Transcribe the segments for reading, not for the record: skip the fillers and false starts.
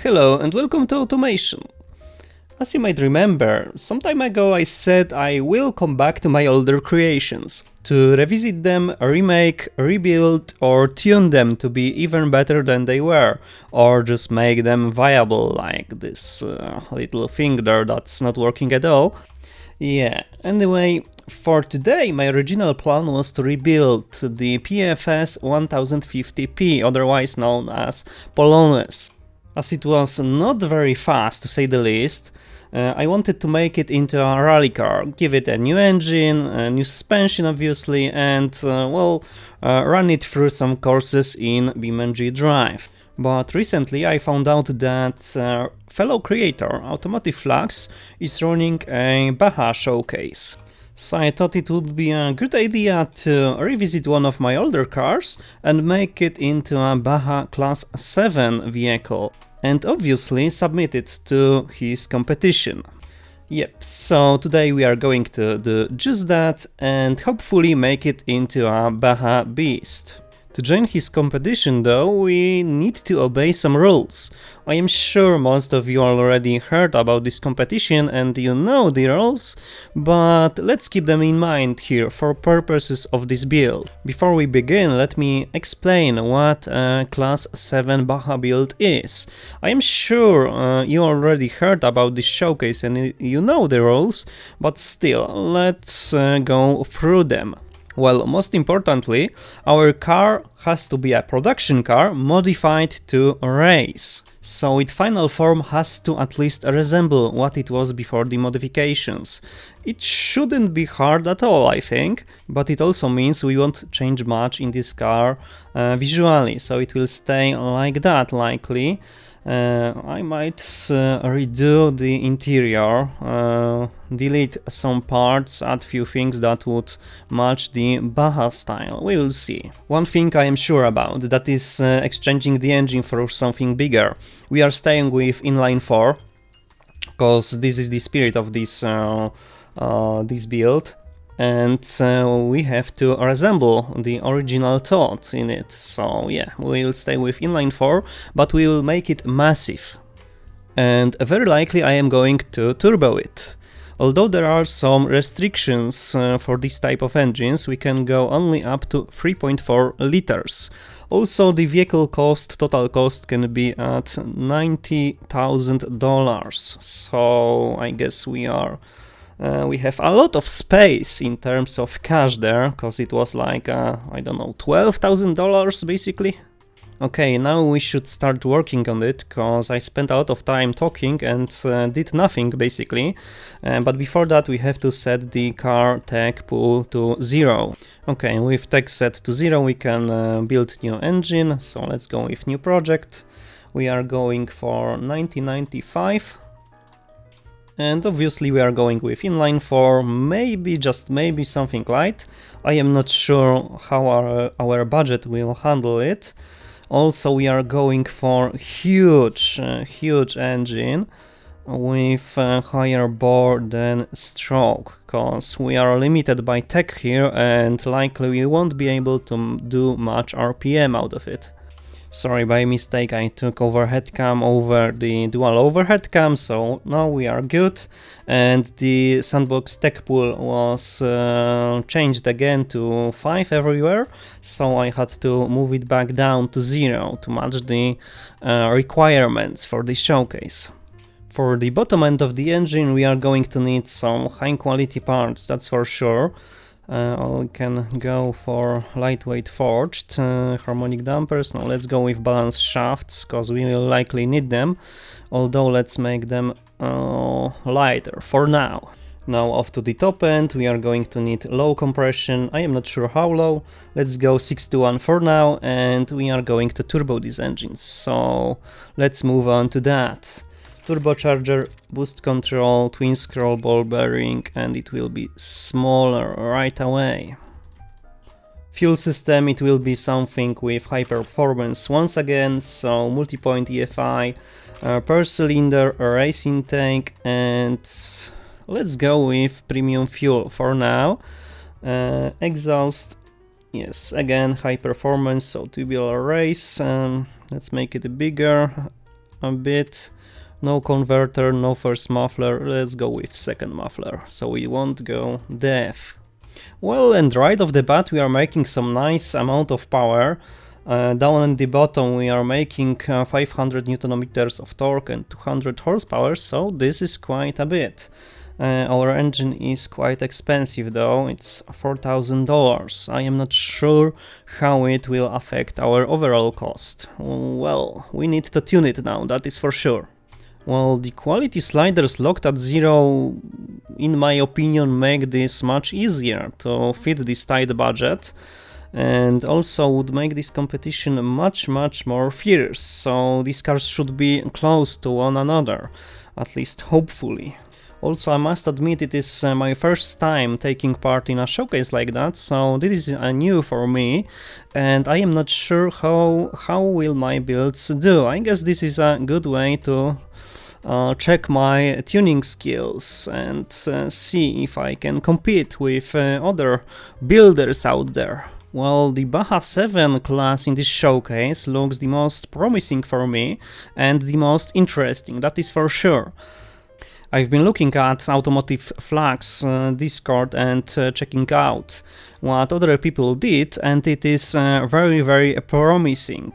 Hello and welcome to Automation. As you might remember, some time ago I said I will come back to my older creations, to revisit them, remake, rebuild or tune them to be even better than they were, or just make them viable like this little thing there that's not working at all. Yeah, anyway, for today my original plan was to rebuild the PFS 1050p, otherwise known as Polones. As it was not very fast to say the least, I wanted to make it into a rally car, give it a new engine, a new suspension obviously, and run it through some courses in BeamNG.drive. But recently I found out that fellow creator automotiveflux is running a baja showcase. So I thought it would be a good idea to revisit one of my older cars and make it into a Baja Class 7 vehicle, and obviously submit it to his competition. Yep, so today we are going to do just that and hopefully make it into a Baja Beast. To join his competition though, we need to obey some rules. I am sure most of you already heard about this competition and you know the rules, but let's keep them in mind here for purposes of this build. Before we begin, let me explain what a Class 7 Baja build is. I am sure you already heard about this showcase and you know the rules, but still, let's go through them. Well, most importantly, our car has to be a production car modified to race. So its final form has to at least resemble what it was before the modifications. It shouldn't be hard at all, I think, but it also means we won't change much in this car visually, so it will stay like that likely. I might redo the interior, delete some parts, add few things that would match the Baja style, we will see. One thing I am sure about, that is exchanging the engine for something bigger. We are staying with inline 4, because this is the spirit of this build. And we have to resemble the original thought in it, so yeah, we'll stay with inline 4, but we will make it massive. And very likely I am going to turbo it. Although there are some restrictions for this type of engines, we can go only up to 3.4 liters. Also, the vehicle cost, total cost, can be at $90,000, so I guess we have a lot of space in terms of cash there, because it was like, I don't know, $12,000 basically. Okay, now we should start working on it, because I spent a lot of time talking and did nothing basically. But before that we have to set the car tech pool to 0. Okay, with tech set to 0 we can build new engine, so let's go with new project. We are going for 1995. And obviously we are going with inline 4, maybe, just maybe, something light. I am not sure how our budget will handle it. Also we are going for huge engine with higher bore than stroke, because we are limited by tech here and likely we won't be able to do much RPM out of it. Sorry, by mistake I took overhead cam over the dual overhead cam, so now we are good. And the sandbox tech pool was changed again to 5 everywhere, so I had to move it back down to 0 to match the requirements for this showcase. For the bottom end of the engine we are going to need some high quality parts, that's for sure. We can go for lightweight forged harmonic dampers. Now let's go with balance shafts, because we will likely need them, although let's make them lighter for now. Now off to the top end, we are going to need low compression. I am not sure how low. Let's go 6 to 1 for now, and we are going to turbo these engines, so let's move on to that. Turbocharger, boost control, twin scroll ball bearing, and it will be smaller right away. Fuel system, it will be something with high performance once again, so multi-point EFI, per cylinder, race intake, and let's go with premium fuel for now. Exhaust, yes, again high performance, so tubular race, let's make it bigger. a bit. No converter, no first muffler, let's go with second muffler, so we won't go deaf. Well, and right off the bat we are making some nice amount of power. Down at the bottom we are making 500 Newton meters of torque and 200 horsepower, so this is quite a bit. Our engine is quite expensive though, it's $4,000. I am not sure how it will affect our overall cost. Well, we need to tune it now, that is for sure. Well, the quality sliders locked at 0, in my opinion, make this much easier to fit this tight budget, and also would make this competition much more fierce, so these cars should be close to one another, at least hopefully. Also, I must admit it is my first time taking part in a showcase like that, so this is new for me, and I am not sure how will my builds do. I guess this is a good way to check my tuning skills and see if I can compete with other builders out there. Well, the Baja 7 class in this showcase looks the most promising for me and the most interesting, that is for sure. I've been looking at AutomotiveFlux Discord and checking out what other people did, and it is very promising.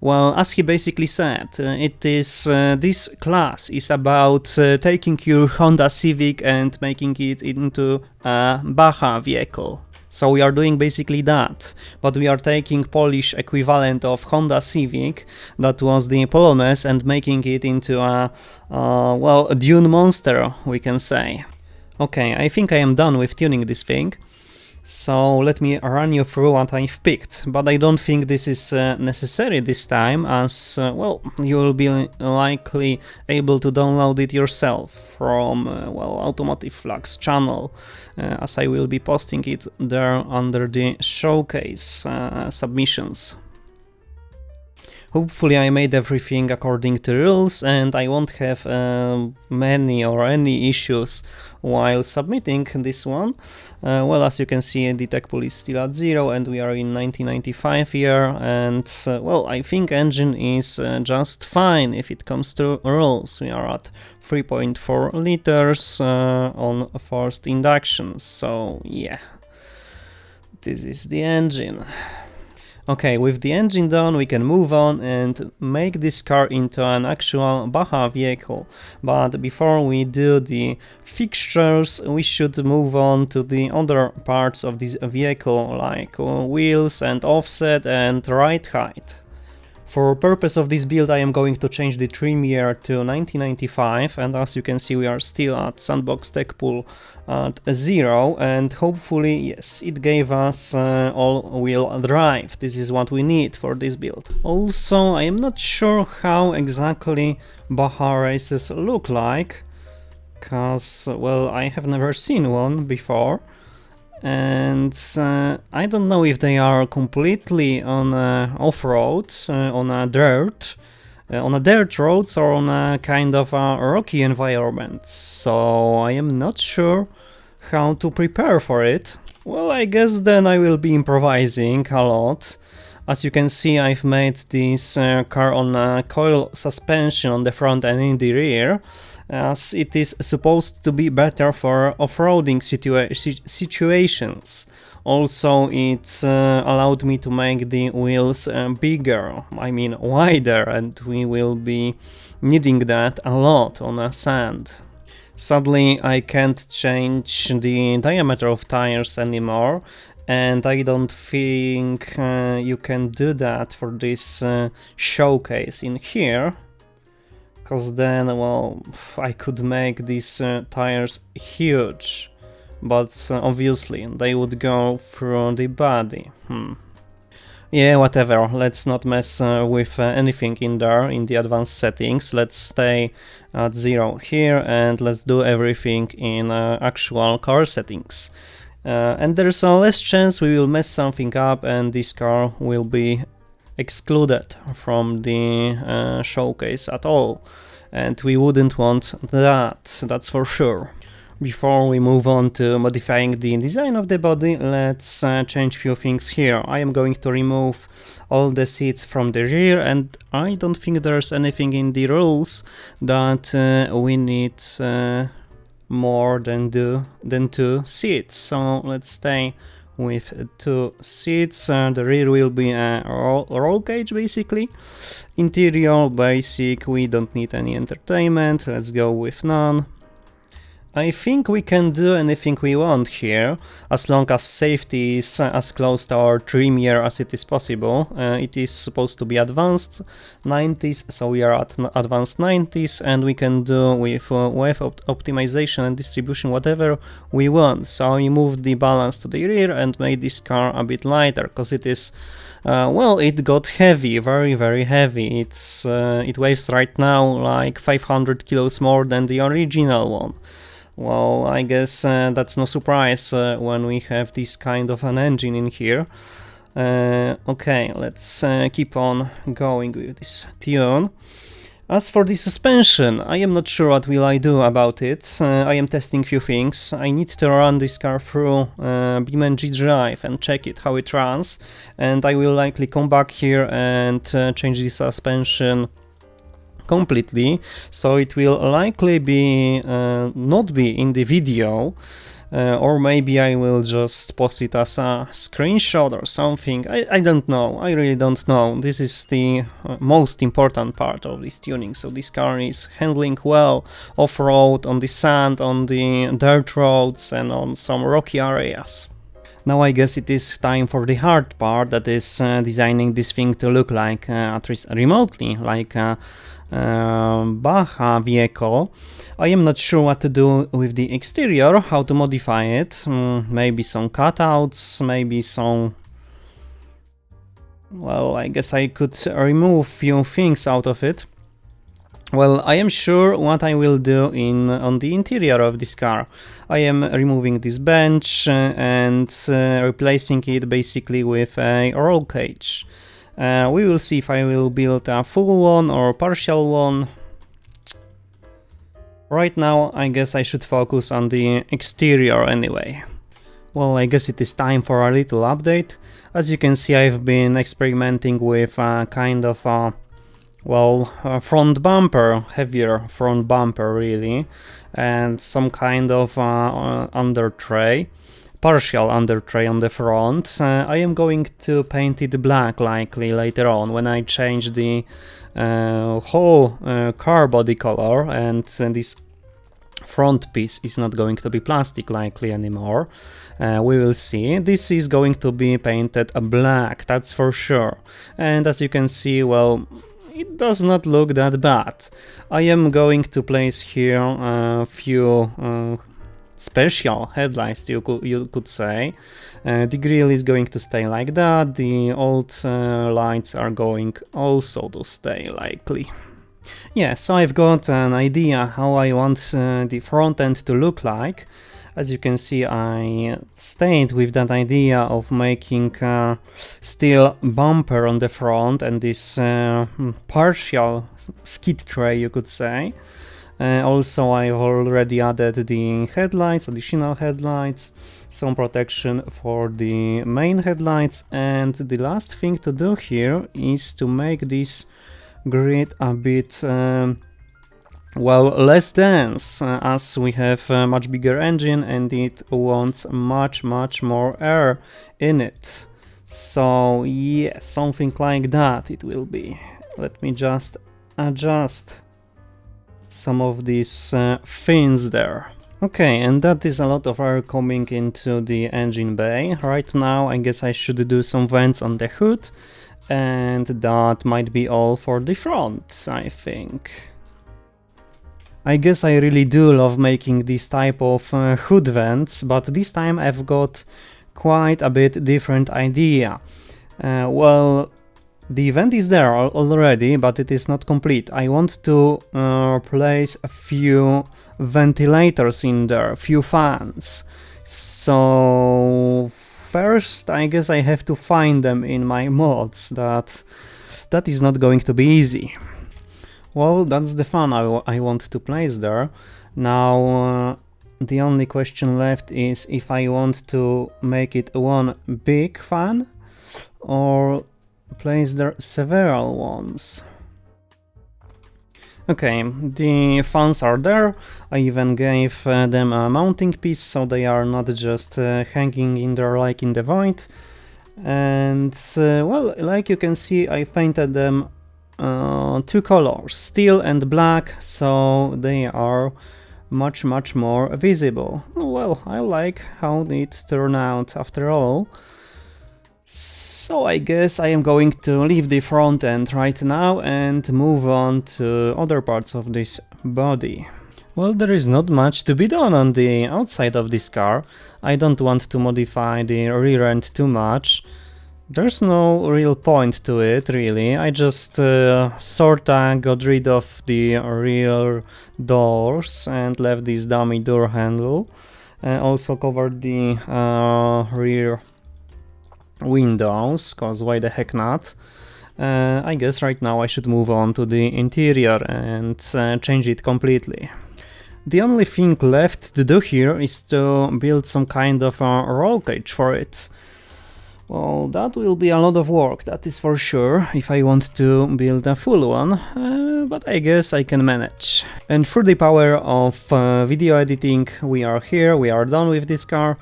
Well, as he basically said, this class is about taking your Honda Civic and making it into a Baja vehicle. So we are doing basically that, but we are taking Polish equivalent of Honda Civic, that was the Polonez, and making it into a, well, a dune monster, we can say. Okay, I think I am done with tuning this thing. So let me run you through what I've picked, but I don't think this is necessary this time, as well, you will be likely able to download it yourself from well, AutomotiveFlux channel, as I will be posting it there under the showcase submissions. Hopefully I made everything according to rules and I won't have many or any issues while submitting this one. Well, as you can see, the tech pool is still at 0 and we are in 1995 year, and well, I think engine is just fine if it comes to rules. We are at 3.4 liters on forced induction, so yeah, this is the engine. Okay, with the engine done, we can move on and make this car into an actual Baja vehicle. But before we do the fixtures, we should move on to the other parts of this vehicle, like wheels and offset and ride height. For purpose of this build, I am going to change the trim year to 1995, and as you can see, we are still at Sandbox Tech Pool at 0, and hopefully, yes, it gave us all-wheel drive. This is what we need for this build. Also, I am not sure how exactly Baja races look like, cause, well, I have never seen one before. And I don't know if they are completely on off-road, on a dirt roads, or on a kind of a rocky environment, so I am not sure how to prepare for it. Well, I guess then I will be improvising a lot. As you can see, I've made this car on a coil suspension on the front and in the rear, as it is supposed to be better for off-roading situations. Also, it allowed me to make the wheels bigger, I mean wider, and we will be needing that a lot on sand. Sadly, I can't change the diameter of tires anymore, and I don't think you can do that for this showcase in here. Cause then, well, I could make these tires huge, but obviously they would go through the body. Yeah, whatever, let's not mess with anything in there in the advanced settings. Let's stay at 0 here and let's do everything in actual car settings. And there's a less chance we will mess something up and this car will be excluded from the showcase at all, and we wouldn't want that, that's for sure. Before we move on to modifying the design of the body, let's change few things here. I am going to remove all the seats from the rear, and I don't think there's anything in the rules that we need more than 2 seats. So let's stay with 2 seats. The rear will be a roll cage basically. Interior basic, we don't need any entertainment, let's go with none. I think we can do anything we want here, as long as safety is as close to our trim year as it is possible. It is supposed to be advanced 90s, so we are at advanced 90s, and we can do with wave optimization and distribution whatever we want. So we moved the balance to the rear and made this car a bit lighter, because it is well, it got heavy, very heavy. It weighs right now like 500 kilos more than the original one. Well, I guess that's no surprise when we have this kind of an engine in here. Okay, let's keep on going with this tune. As for the suspension, I am not sure what will I do about it. I am testing few things. I need to run this car through BeamNG.drive and check it how it runs, and I will likely come back here and change the suspension completely, so it will likely be not be in the video, or maybe I will just post it as a screenshot or something. I don't know, I really don't know. This is the most important part of this tuning, so this car is handling well off-road, on the sand, on the dirt roads and on some rocky areas. Now I guess it is time for the hard part, that is designing this thing to look like, at least remotely, like a baja vehicle. I am not sure what to do with the exterior, how to modify it. Maybe some cutouts, maybe some... Well, I guess I could remove few things out of it. Well, I am sure what I will do on the interior of this car. I am removing this bench and replacing it basically with a roll cage. We will see if I will build a full one or partial one. Right now, I guess I should focus on the exterior anyway. Well, I guess it is time for a little update. As you can see, I've been experimenting with a kind of a front bumper, heavier front bumper really, and some kind of under tray. Partial under tray on the front. I am going to paint it black likely later on when I change the whole car body color, and this front piece is not going to be plastic likely anymore. We will see. This is going to be painted black, that's for sure. And as you can see, well, it does not look that bad. I am going to place here a few special headlights, you could say. The grille is going to stay like that, the old lights are going also to stay likely. Yeah, so I've got an idea how I want the front end to look like. As you can see, I stayed with that idea of making a steel bumper on the front and this partial skid tray, you could say. Also, I've already added the headlights, additional headlights, some protection for the main headlights, and the last thing to do here is to make this grid a bit well, less dense, as we have a much bigger engine and it wants much more air in it. So yeah, something like that it will be. Let me just adjust some of these fins there. Okay, and that is a lot of air coming into the engine bay. Right now I guess I should do some vents on the hood, and that might be all for the front, I think. I guess I really do love making this type of hood vents, but this time I've got quite a bit different idea. Well, the vent is there already, but it is not complete. I want to place a few ventilators in there, a few fans. So first I guess I have to find them in my mods. That is not going to be easy. Well, that's the fan I want to place there. Now the only question left is if I want to make it one big fan or place there several ones. Okay, the fans are there. I even gave them a mounting piece so they are not just hanging in there like in the void. And well, like you can see, I painted them two colors, steel and black, so they are much more visible. Well, I like how it turned out after all. So I guess I am going to leave the front end right now and move on to other parts of this body. Well, there is not much to be done on the outside of this car. I don't want to modify the rear end too much. There's no real point to it, really. I just sorta got rid of the rear doors and left this dummy door handle. Also covered the rear windows, cause why the heck not? I guess right now I should move on to the interior and change it completely. The only thing left to do here is to build some kind of a roll cage for it. Well, that will be a lot of work, that is for sure, if I want to build a full one, but I guess I can manage. And through the power of video editing, we are here, we are done with this car,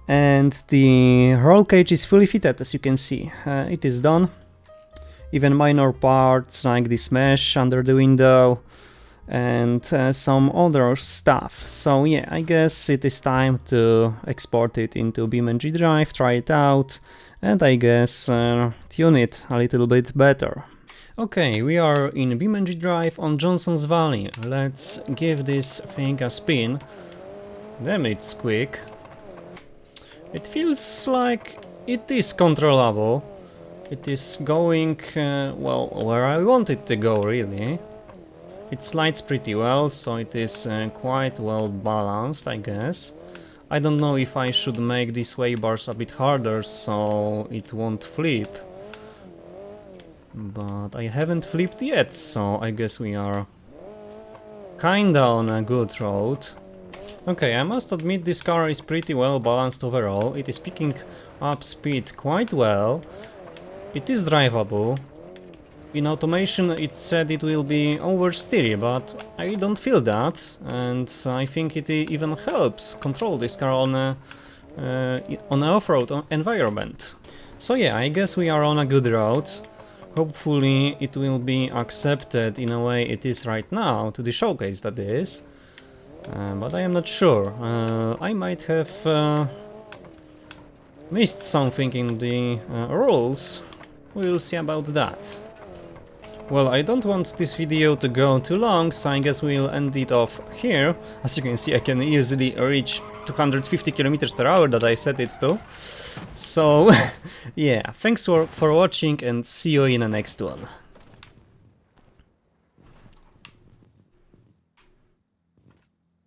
and the roll cage is fully fitted, as you can see. It is done. Even minor parts like this mesh under the window and some other stuff. So yeah, I guess it is time to export it into BeamNG.drive, try it out, and I guess tune it a little bit better. Okay, we are in BeamNG.drive on Johnson's Valley. Let's give this thing a spin. Damn, it's quick. It feels like it is controllable. It is going, well, where I want it to go, really. It slides pretty well, so it is quite well balanced, I guess. I don't know if I should make these sway bars a bit harder so it won't flip. But I haven't flipped yet, so I guess we are kinda on a good road. Okay, I must admit this car is pretty well balanced overall. It is picking up speed quite well. It is drivable. In automation it said it will be oversteery, but I don't feel that, and I think it even helps control this car on an off-road environment. So yeah, I guess we are on a good road. Hopefully it will be accepted in a way it is right now, to the showcase that is. But I am not sure. I might have missed something in the rules. We'll see about that. Well, I don't want this video to go too long, so I guess we'll end it off here. As you can see, I can easily reach 250 km/h that I set it to. So, yeah, thanks for watching and see you in the next one.